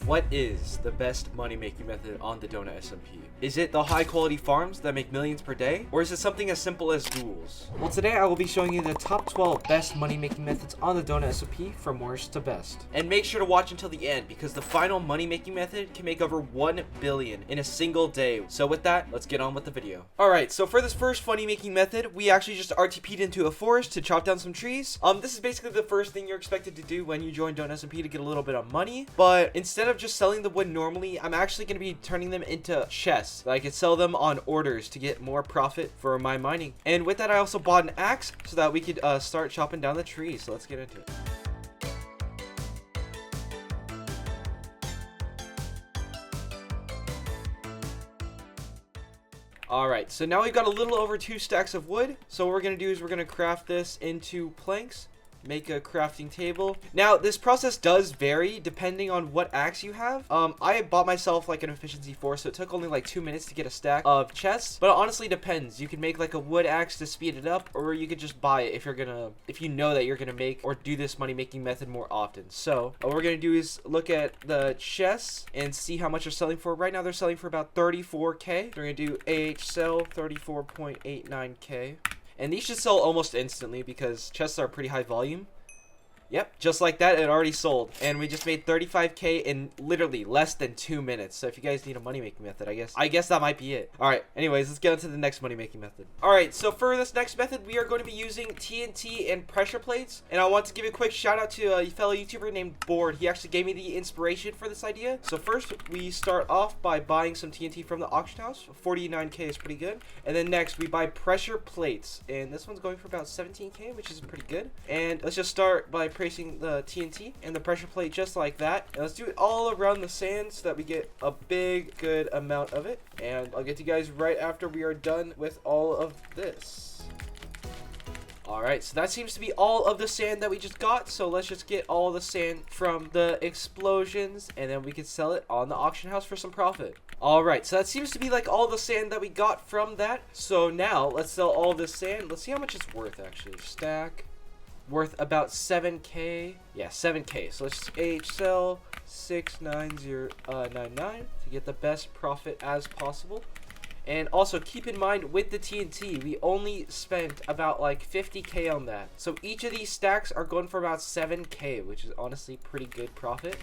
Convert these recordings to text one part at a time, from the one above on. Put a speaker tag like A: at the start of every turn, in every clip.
A: What is the best money-making method on the Donut SMP? Is it the high-quality farms that make millions per day? Or is it something as simple as duels? Well, today I will be showing you the top 12 best money-making methods on the Donut SMP from worst to best. And make sure to watch until the end because the final money-making method can make over 1 billion in a single day. So with that, let's get on with the video. Alright, so for this first money-making method, we actually just RTP'd into a forest to chop down some trees. This is basically the first thing you're expected to do when you join Donut SMP to get a little bit of money. But instead of just selling the wood normally, I'm actually going to be turning them into chests that I can sell them on orders to get more profit for my mining. And with that, I also bought an axe so that we could start chopping down the trees. So let's get into it. Alright, so now we've got a little over 2 stacks of wood. So what we're going to do is we're going to craft this into planks. Make a crafting table. Now, this process does vary depending on what axe you have. I bought myself like an efficiency 4, so it took only like 2 minutes to get a stack of chests. But it honestly depends. You can make like a wood axe to speed it up, or you could just buy it if you know that you're gonna make or do this money making method more often. So what we're gonna do is look at the chests and see how much they're selling for. Right now they're selling for about 34k. We're gonna do sell 34.89k. And these should sell almost instantly because chests are pretty high volume. Yep, just like that, it already sold. And we just made 35k in literally less than 2 minutes. So if you guys need a money-making method, I guess that might be it. Alright, anyways, let's get on to the next money-making method. Alright, so for this next method, we are going to be using TNT and pressure plates. And I want to give a quick shout out to a fellow YouTuber named Board. He actually gave me the inspiration for this idea. So first, we start off by buying some TNT from the auction house. 49k is pretty good. And then next, we buy pressure plates. And this one's going for about 17k, which is pretty good. And let's just start by placing the TNT and the pressure plate just like that. And let's do it all around the sand so that we get a big, good amount of it. And I'll get to you guys right after we are done with all of this. Alright, so that seems to be all of the sand that we just got. So let's just get all the sand from the explosions and then we can sell it on the auction house for some profit. Alright, so that seems to be like all the sand that we got from that. So now let's sell all this sand. Let's see how much it's worth actually. Stack. Worth about 7k. Yeah, 7k. So let's just sell 69099 to get the best profit as possible. And also keep in mind with the TNT, we only spent about like 50k on that. So each of these stacks are going for about 7k, which is honestly pretty good profit.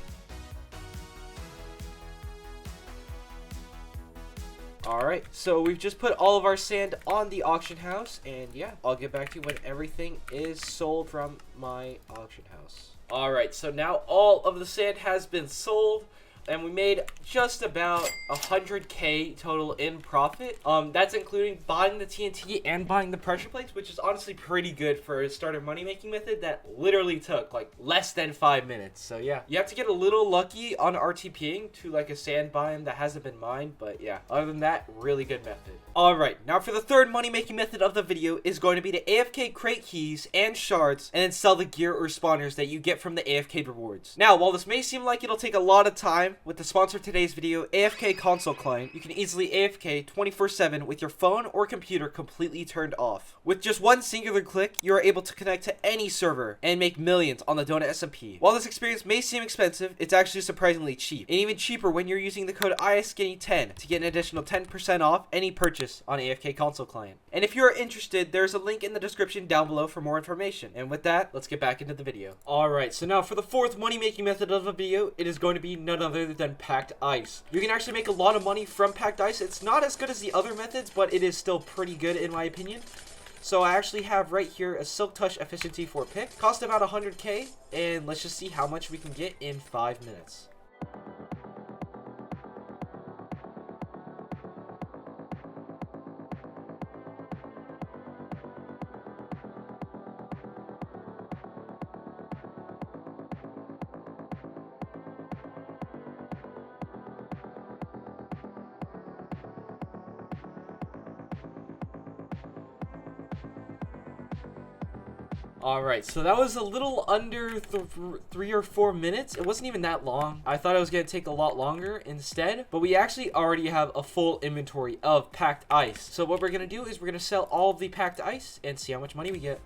A: Alright, so we've just put all of our sand on the auction house, and yeah, I'll get back to you when everything is sold from my auction house. Alright, so now all of the sand has been sold, and we made just about 100k total in profit. That's including buying the TNT and buying the pressure plates, which is honestly pretty good for a starter money making method that literally took like less than 5 minutes. So yeah, you have to get a little lucky on RTPing to like a sand biome that hasn't been mined, but yeah, other than that, really good method. Alright, now for the third money making method of the video is going to be to AFK crate keys and shards and then sell the gear or spawners that you get from the AFK rewards. Now, while this may seem like it'll take a lot of time, with the sponsor of today's video, AFK Console Client, you can easily AFK 24/7 with your phone or computer completely turned off. With just one singular click, you are able to connect to any server and make millions on the Donut SMP. While this experience may seem expensive, it's actually surprisingly cheap, and even cheaper when you're using the code iiSkinny10 to get an additional 10% off any purchase on AFK Console Client. And if you're interested, there's a link in the description down below for more information. And with that, let's get back into the video. Alright, so now for the fourth money making method of the video, it is going to be none other than packed ice. You can actually make a lot of money from packed ice. It's not as good as the other methods, but it is still pretty good in my opinion. So I actually have right here a Silk Touch Efficiency 4 pick. Cost about 100k, and let's just see how much we can get in 5 minutes. Alright, so that was a little under 3 or 4 minutes. It wasn't even that long. I thought it was going to take a lot longer instead, but we actually already have a full inventory of packed ice. So what we're going to do is we're going to sell all of the packed ice and see how much money we get.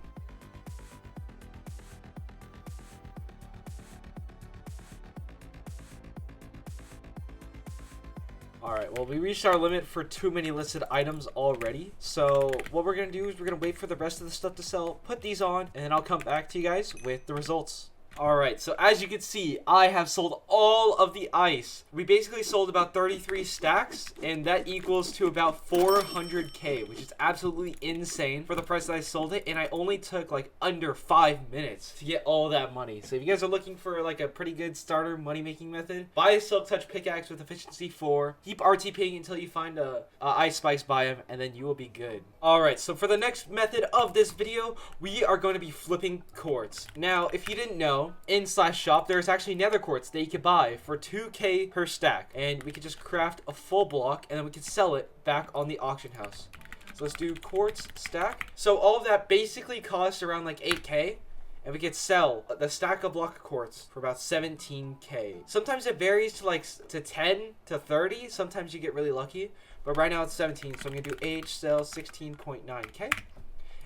A: Alright, well, we reached our limit for too many listed items already. So what we're going to do is we're going to wait for the rest of the stuff to sell, put these on, and then I'll come back to you guys with the results. Alright, so as you can see, I have sold all of the ice. We basically sold about 33 stacks, and that equals to about 400k, which is absolutely insane for the price that I sold it, and I only took like under 5 minutes to get all that money. So if you guys are looking for like a pretty good starter money-making method, buy a Silk Touch pickaxe with efficiency 4, keep RTPing until you find a ice spice biome, and then you will be good. Alright, so for the next method of this video, we are going to be flipping quartz. Now, if you didn't know, in /shop there's actually nether quartz that you could buy for 2k per stack, and we could just craft a full block and then we could sell it back on the auction house. So let's do quartz stack. So all of that basically costs around like 8k, and we could sell the stack of block of quartz for about 17k. Sometimes it varies to like to 10 to 30. Sometimes you get really lucky, but right now it's 17. So I'm gonna do age sell 16.9k.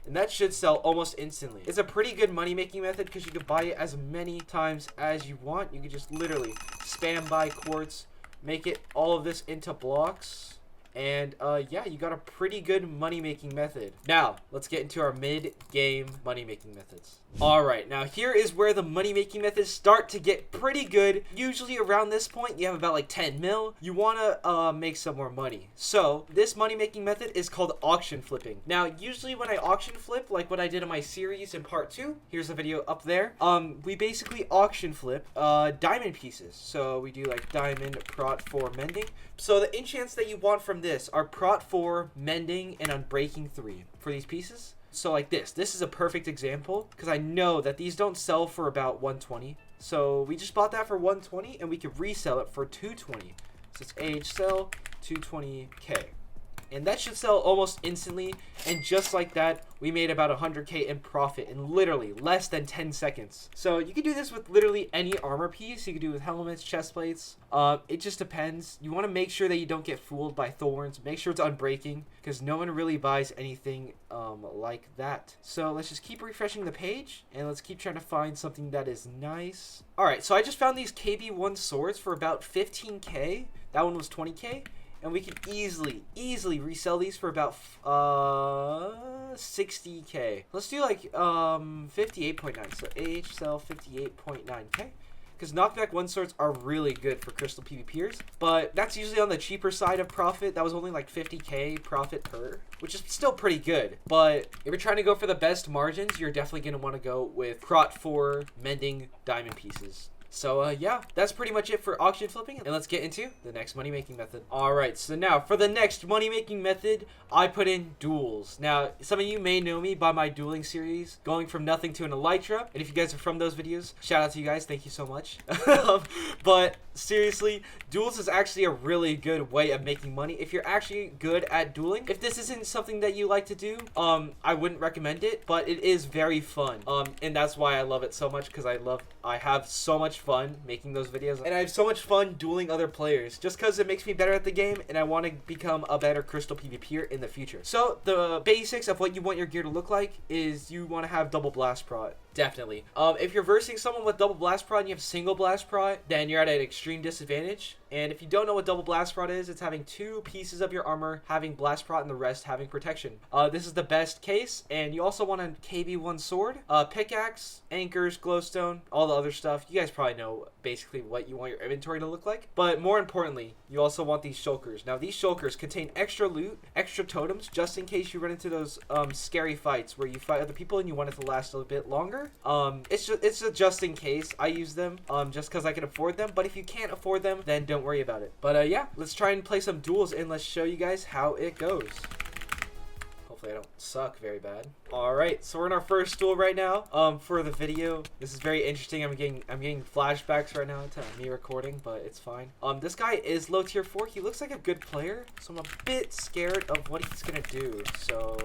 A: And that should sell almost instantly. It's a pretty good money-making method because you can buy it as many times as you want. You can just literally spam buy quartz, make it all of this into blocks, and yeah, you got a pretty good money-making method. Now, let's get into our mid-game money-making methods. Alright, now here is where the money-making methods start to get pretty good. Usually around this point, you have about like 10 mil. You want to make some more money. So, this money-making method is called auction flipping. Now, usually when I auction flip, like what I did in my series in part 2, here's a video up there, we basically auction flip diamond pieces. So, we do like diamond, prot 4, mending. So, the enchants that you want from this are prot 4, mending, and unbreaking 3 for these pieces. So like this is a perfect example because I know that these don't sell for about 120. So we just bought that for 120 and we could resell it for 220. So it's age sell 220k. And that should sell almost instantly, and just like that, we made about 100k in profit in literally less than 10 seconds. So you can do this with literally any armor piece. You can do it with helmets, chest plates. It just depends. You want to make sure that you don't get fooled by thorns. Make sure it's unbreaking, because no one really buys anything like that. So let's just keep refreshing the page, and let's keep trying to find something that is nice. Alright, so I just found these KB1 swords for about 15k. That one was 20k. And we can easily resell these for about 60k. Let's do like 58.9. So age sell 58.9k. Because knockback 1 swords are really good for crystal PvPers, but that's usually on the cheaper side of profit. That was only like 50k profit per, which is still pretty good. But if you're trying to go for the best margins, you're definitely going to want to go with prot 4 mending diamond pieces. So yeah, that's pretty much it for auction flipping, and let's get into the next money making method. Alright, so now for the next money making method, I put in duels. Now, some of you may know me by my dueling series, going from nothing to an elytra, and if you guys are from those videos, shout out to you guys, thank you so much. But seriously, duels is actually a really good way of making money if you're actually good at dueling. If this isn't something that you like to do, I wouldn't recommend it, but it is very fun. And that's why I love it so much, because I have so much fun making those videos, and I have so much fun dueling other players just because it makes me better at the game, and I want to become a better crystal PvPer in the future. So the basics of what you want your gear to look like is you want to have double blast prot. Definitely. If you're versing someone with double blast prot and you have single blast prot, then you're at an extreme disadvantage. And if you don't know what double blast prot is, it's having 2 pieces of your armor having blast prot and the rest having protection. This is the best case, and you also want a KB1 sword, pickaxe, anchors, glowstone, all the other stuff. You guys probably know basically what you want your inventory to look like. But more importantly, you also want these shulkers. Now these shulkers contain extra loot, extra totems, just in case you run into those scary fights where you fight other people and you want it to last a little bit longer. It's just in case. I use them just because I can afford them, but if you can't afford them, then don't worry about it. But yeah, let's try and play some duels, and let's show you guys how it goes. Hopefully I don't suck very bad. Alright, so we're in our first duel right now for the video. This is very interesting. I'm getting flashbacks right now to me recording, but it's fine. This guy is low tier 4. He looks like a good player, so I'm a bit scared of what he's gonna do. So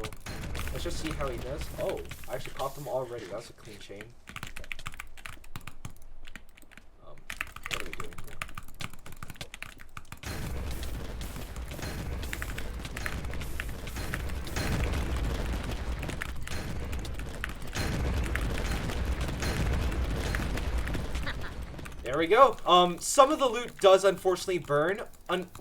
A: let's just see how he does. Oh, I actually popped him already. That was a clean chain. What are we doing now? There we go. Some of the loot does unfortunately burn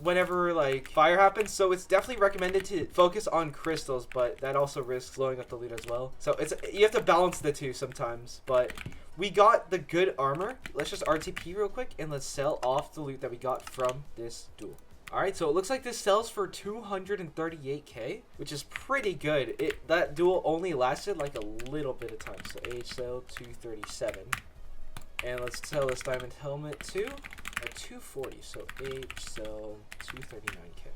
A: whenever like fire happens, so it's definitely recommended to focus on crystals, but that also risks blowing up the loot as well. So you have to balance the two sometimes. But we got the good armor. Let's just RTP real quick and let's sell off the loot that we got from this duel. Alright, so it looks like this sells for 238k, which is pretty good. That duel only lasted like a little bit of time. So AH sell 237. And let's sell this diamond helmet too at 240. So AH sell 239k.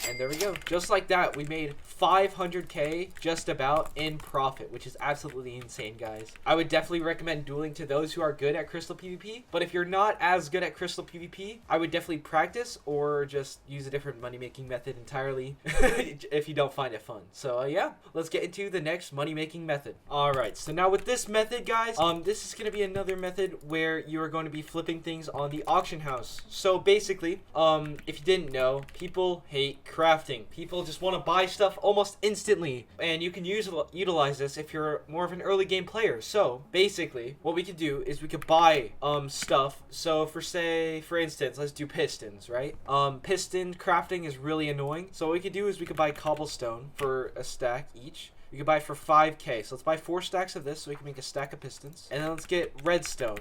A: And there we go. Just like that, we made 500k just about in profit, which is absolutely insane, guys. I would definitely recommend dueling to those who are good at crystal PvP. But if you're not as good at crystal PvP, I would definitely practice or just use a different money-making method entirely if you don't find it fun. So yeah, let's get into the next money-making method. All right, so now with this method, guys, this is going to be another method where you are going to be flipping things on the auction house. So basically, if you didn't know, people hate crafting. People just want to buy stuff almost instantly, and you can utilize this if you're more of an early game player. So basically what we could do is we could buy stuff. So for instance, let's do pistons, right? Piston crafting is really annoying, so what we could do is we could buy cobblestone for a stack each. We could buy it for 5k, so let's buy 4 stacks of this so we can make a stack of pistons. And then let's get redstone.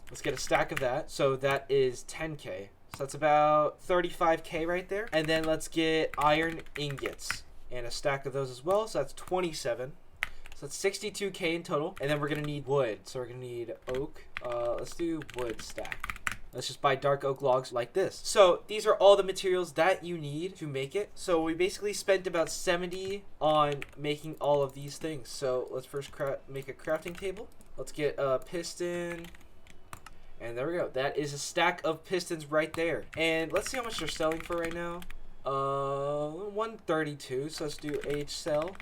A: Let's get a stack of that, so that is 10k. So that's about 35k right there. And then let's get iron ingots and a stack of those as well. So that's 27. So that's 62k in total. And then we're going to need wood. So we're going to need oak. Let's do wood stack. Let's just buy dark oak logs like this. So these are all the materials that you need to make it. So we basically spent about 70 on making all of these things. So let's first make a crafting table. Let's get a piston. And there we go. That is a stack of pistons right there. And let's see how much they're selling for right now. 132. So let's do H sell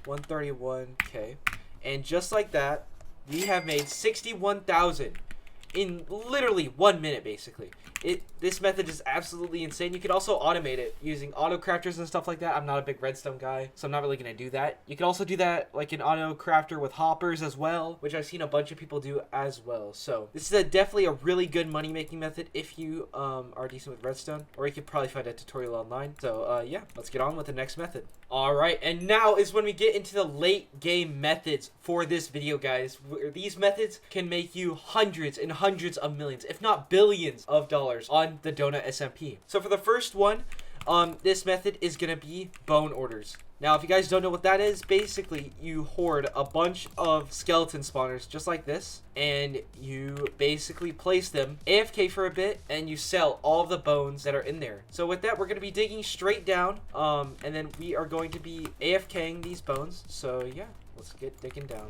A: 131k. And just like that, we have made 61,000 in literally 1 minute, basically. This method is absolutely insane. You could also automate it using auto crafters and stuff like that. I'm not a big redstone guy, so I'm not really going to do that. You can also do that like an auto crafter with hoppers as well, which I've seen a bunch of people do as well. So this is definitely a really good money making method if you are decent with redstone, or you could probably find a tutorial online. So yeah, let's get on with the next method. All right, and now is when we get into the late game methods for this video, guys. These methods can make you hundreds and hundreds of millions, if not billions of dollars on the Donut SMP. So for the first one, this method is gonna be bone orders. Now, if you guys don't know what that is, basically you hoard a bunch of skeleton spawners just like this, and you basically place them AFK for a bit, and you sell all of the bones that are in there. So with that, we're going to be digging straight down, and then we are going to be AFKing these bones. So yeah, let's get digging down.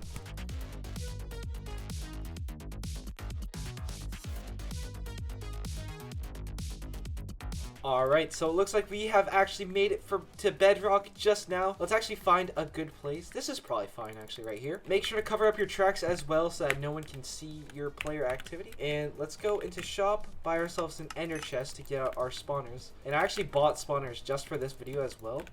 A: Alright, so it looks like we have actually made it to bedrock just now. Let's actually find a good place. This is probably fine, actually, right here. Make sure to cover up your tracks as well so that no one can see your player activity. And let's go into shop, buy ourselves an ender chest to get out our spawners. And I actually bought spawners just for this video as well.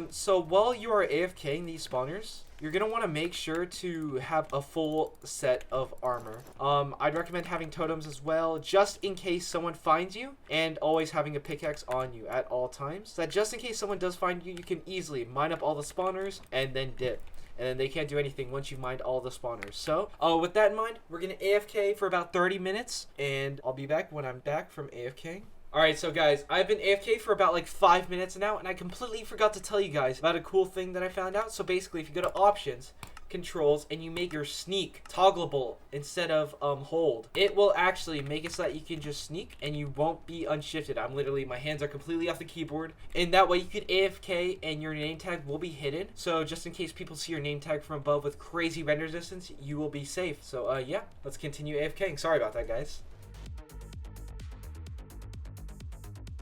A: So while you are AFKing these spawners, you're going to want to make sure to have a full set of armor. I'd recommend having totems as well, just in case someone finds you, and always having a pickaxe on you at all times. So that just in case someone does find you, you can easily mine up all the spawners and then dip. And then they can't do anything once you've mined all the spawners. So, with that in mind, we're going to AFK for about 30 minutes, and I'll be back when I'm back from AFK. Alright, so guys, I've been AFK for about like 5 minutes now, and I completely forgot to tell you guys about a cool thing that I found out. So basically, if you go to options, controls, and you make your sneak toggleable instead of hold, it will actually make it so that you can just sneak and you won't be unshifted. My hands are completely off the keyboard, and that way you can AFK and your name tag will be hidden. So just in case people see your name tag from above with crazy render distance, you will be safe. So yeah, let's continue AFKing. Sorry about that, guys.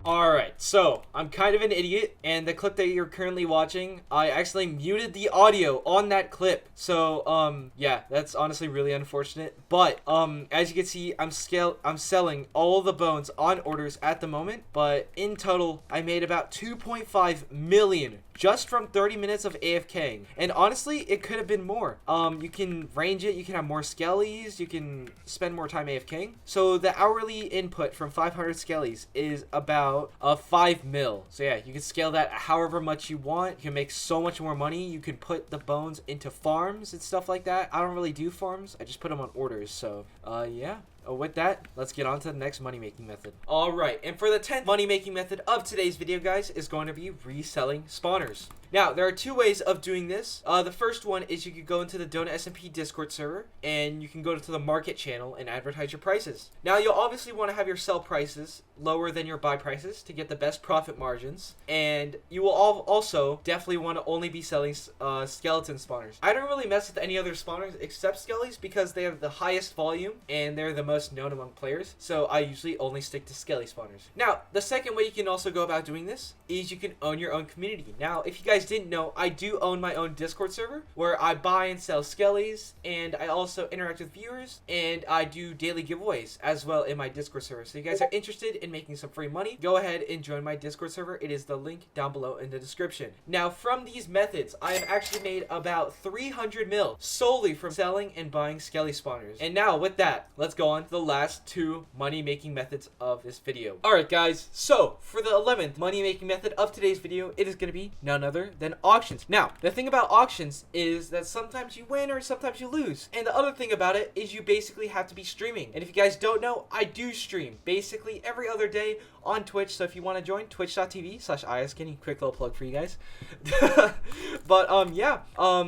A: Alright, so I'm kind of an idiot, and the clip that you're currently watching, I actually muted the audio on that clip. So, yeah, that's honestly really unfortunate. But, as you can see, I'm selling all the bones on orders at the moment. But in total, I made about 2.5 million just from 30 minutes of AFKing. And honestly, it could have been more. You can range it, you can have more skellies, you can spend more time AFKing. So the hourly input from 500 skellies is about 5 mil. So yeah, you can scale that however much you want. You can make so much more money. You can put the bones into farms and stuff like that. I don't really do farms. I just put them on orders. So yeah. With that, let's get on to the next money-making method. All right, and for the 10th money-making method of today's video, guys, is going to be reselling spawners. Now, there are two ways of doing this. The first one is you could go into the Donut SMP Discord server, and you can go to the market channel and advertise your prices. Now, you'll obviously want to have your sell prices lower than your buy prices to get the best profit margins, and you will also definitely want to only be selling skeleton spawners. I don't really mess with any other spawners except skellies because they have the highest volume, and they're the most known among players, so I usually only stick to skelly spawners. Now, the second way you can also go about doing this is you can own your own community. Now, if you guys didn't know, I do own my own Discord server where I buy and sell skellies, and I also interact with viewers, and I do daily giveaways as well in my Discord server. So if you guys are interested in making some free money, go ahead and join my Discord server. It is the link down below in the description. Now, from these methods, I have actually made about 300 mil solely from selling and buying skelly spawners. And now, with that, let's go on to the last two money-making methods of this video. Alright guys, so for the 11th money-making method of today's video, it is going to be none other than auctions. Now, the thing about auctions is that sometimes you win or sometimes you lose. And the other thing about it is you basically have to be streaming. And if you guys don't know, I do stream basically every other day on Twitch. So if you want to join, twitch.tv/iiSkinny, quick little plug for you guys. But yeah,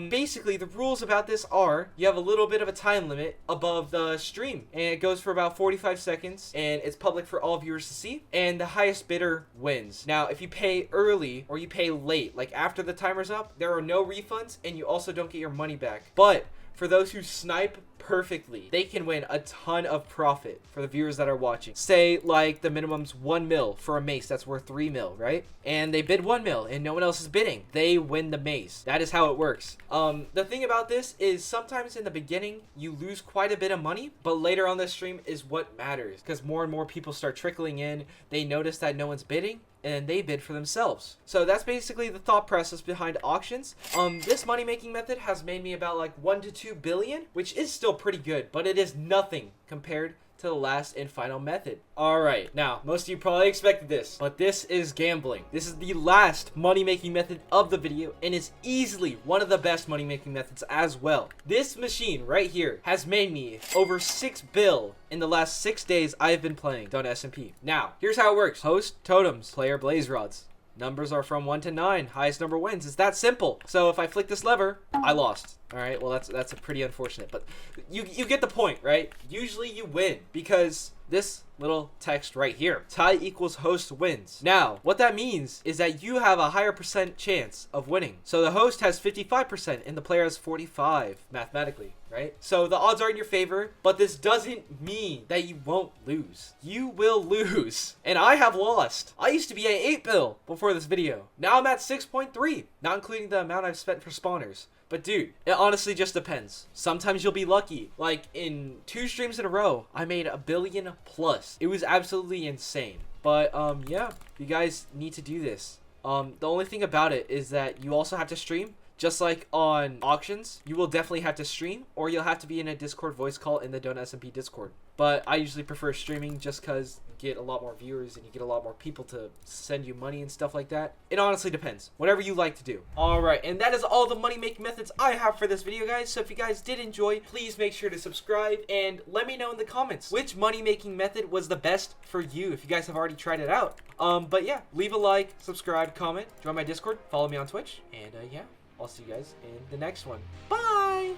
A: basically the rules about this are you have a little bit of a time limit above the stream, and it goes for about 45 seconds, and it's public for all viewers to see, and the highest bidder wins. Now, if you pay early or you pay late, like after the timer's up, there are no refunds, and you also don't get your money back. But for those who snipe perfectly, they can win a ton of profit for the viewers that are watching. Say like the minimum's 1 mil for a mace that's worth 3 mil, right? And they bid 1 mil and no one else is bidding. They win the mace. That is how it works. The thing about this is sometimes in the beginning you lose quite a bit of money, but later on the stream is what matters because more and more people start trickling in. They notice that no one's bidding, and they bid for themselves. So that's basically the thought process behind auctions. This money-making method has made me about like 1 to 2 billion, which is still pretty good, but it is nothing compared to the last and final method. Alright, now, most of you probably expected this, but this is gambling. This is the last money-making method of the video, and it's easily one of the best money-making methods as well. This machine right here has made me over 6 bill in the last 6 days I have been playing Donut SMP. Now, here's how it works. Host, totems, player, blaze rods. Numbers are from 1 to 9. Highest number wins. It's that simple. So if I flick this lever, I lost. All right, well, that's a pretty unfortunate, but you get the point, right? Usually you win because this little text right here, tie equals host wins. Now, what that means is that you have a higher percent chance of winning. So the host has 55% and the player has 45 mathematically, right? So the odds are in your favor, but this doesn't mean that you won't lose. You will lose. And I have lost. I used to be at 8 bill before this video. Now I'm at 6.3, not including the amount I've spent for spawners. But dude, it honestly just depends. Sometimes you'll be lucky. Like in 2 streams in a row, I made $1 billion plus. It was absolutely insane. But yeah, you guys need to do this. The only thing about it is that you also have to stream. Just like on auctions, you will definitely have to stream, or you'll have to be in a Discord voice call in the Donut SMP Discord. But I usually prefer streaming just because you get a lot more viewers and you get a lot more people to send you money and stuff like that. It honestly depends. Whatever you like to do. Alright, and that is all the money-making methods I have for this video, guys. So if you guys did enjoy, please make sure to subscribe and let me know in the comments which money-making method was the best for you if you guys have already tried it out. But yeah, leave a like, subscribe, comment, join my Discord, follow me on Twitch, and yeah. I'll see you guys in the next one. Bye!